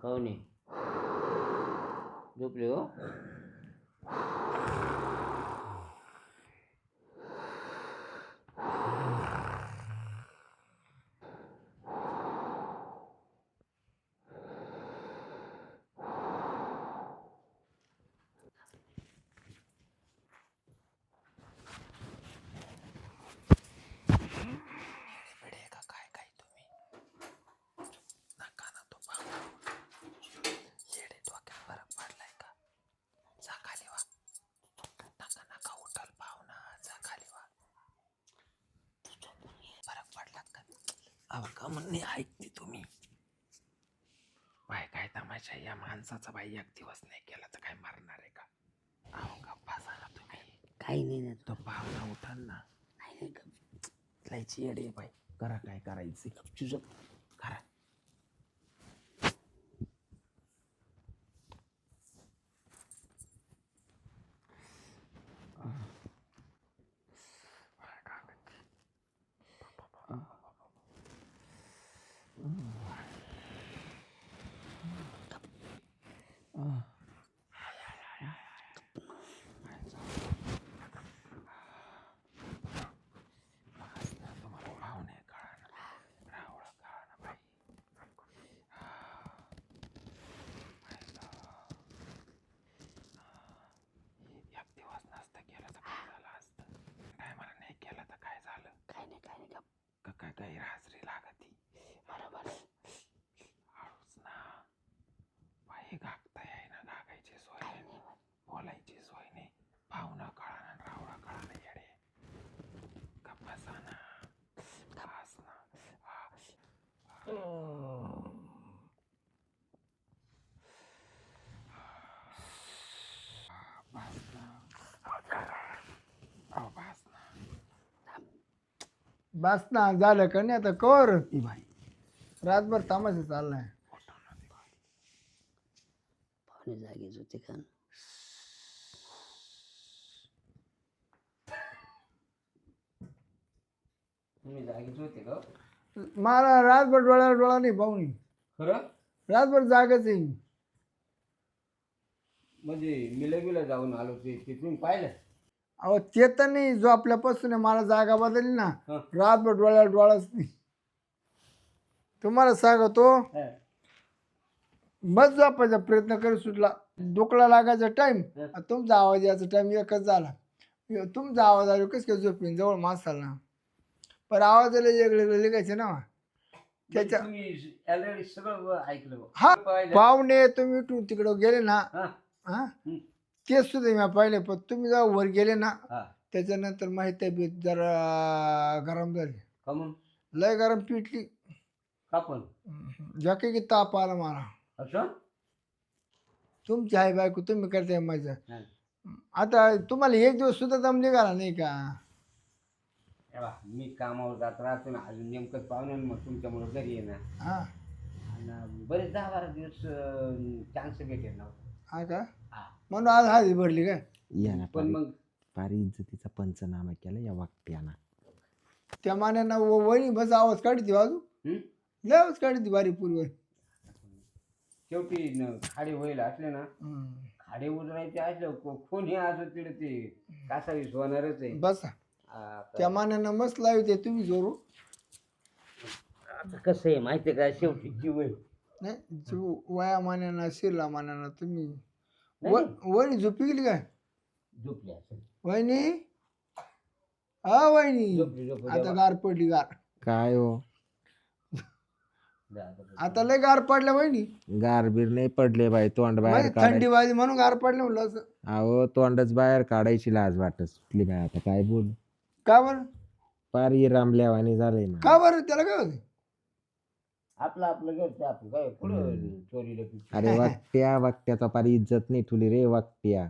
पाहुणे झोपले हो. का म्हणणे ऐकते तुम्ही बाय काय तमाशा या माणसाचा बाई एक दिवस नाही केला तर काय मारणार आहे का? अहो गप्पा सांगा तुम्ही. काही नाही ना तो पाहुणा उठाल ना. नाही लयची येडे बाई. करा काय करायचं तुझं करा. काय गैरहजरी लागती बरोबर. हळूच ना बाई गागता आहे ना. गागायची सोय नाही बोलायची सोय नाही. पाहुणा कळा ना रावळा कळा ना येडे. गप्पा ना बस ना. बस ना झालं का नाही आता कर भाई. रातभर तामाशा चाललाय. पाहुणे जागेच होते का? तुम्ही जागेच होते का? मला रातभर डोळ्यावर डोळा नाही पाहुणी. खरं रातभर जागच आहे. म्हणजे मिलगिला जाऊन आलो ते तुम्ही पाहिलं? अहो ते तर नाही जो आपल्यापासून आहे. मला जागा बदलली ना. हं. रातभर डोळ्यावर डोळाच नाही. तुम्हाला सांगतो बस झोपायचा प्रयत्न करू सुटला. डोकला लागायचा टाइम तुमचा आवाज यायचा टाइम एकच झाला. तुमचा आवाज आलो कस काय झोपेन जवळ माणसाला. पण आवाजाला वेगळे लिगायचे ना त्याच्या. तुम्ही ऑलरेडी सगळं ऐकलं. हा पाहिलं? पाहुणे तुम्ही तिकडे गेले ना. हा. हा हं. तेच सुद्धा मी पाहिले. पण तुम्ही जेव्हा वर गेले ना हा. त्याच्यानंतर माहिती आहे जरा गरम झाली. का म्हणून? लय गरम पिटली. का पण जाके की ताप आला मला. असं तुमची आई बायको तुम्ही करताय मजा. नाही. आता तुम्हाला एक दिवस सुद्धा दम निघाला नाही का? हे बघा, मी कामावर जात राहतो ना. अजून नेमकंच पाहुणे मग तुमच्यामुळे घरी ये ना. हा आणि बरेच 10-12 दिवस चान्स भेटेल ना. हा का हा. म्हणून आज हाजी भरली काय? या ना पण मग पारी इज्जतीचा पंचनामा केला या वाक्याना. त्या मान्यानं वहिनी बस आवाज काढती बाजू. हं? लय आवाज काढती बारी पूर्व. शेवटी खाडे व्हायला असले ना. खाडे उजरायचे असले कोणी आज तिकडे ते कासावीस होणारच आहे. बस त्या मान्यानं मस्त लावते तुम्ही जोरू. आता कसं आहे माहिती आहे का? शेवटी जीव आहे. नाही जीव वया मान्यानं शिरला मान्यानं तुम्ही. नाही. वहिनी झोपी गेली काय? झोपली असेल. वहिनी हा वहिनी झोपली आता गार पडली गार. काय हो आता लय गार पडल्या वहिनी. गारबीर नाही पडले बाई. तोंड बाहेर म्हणजे थंडी वाजली म्हणून गार पडले म्हणलं असं. अहो तोंडच बाहेर काढायची लाज वाटत सुटली बाई. आता काय बोल. का बरं? पारी रामल्यावानी झालंय ना. का बरं त्याला काय होते? आपलं घर ते आपलं काय पुढं चोरीला अरे वाकट्या वाकट्याचा पारी इज्जत नाही ठुली रे वाकट्या.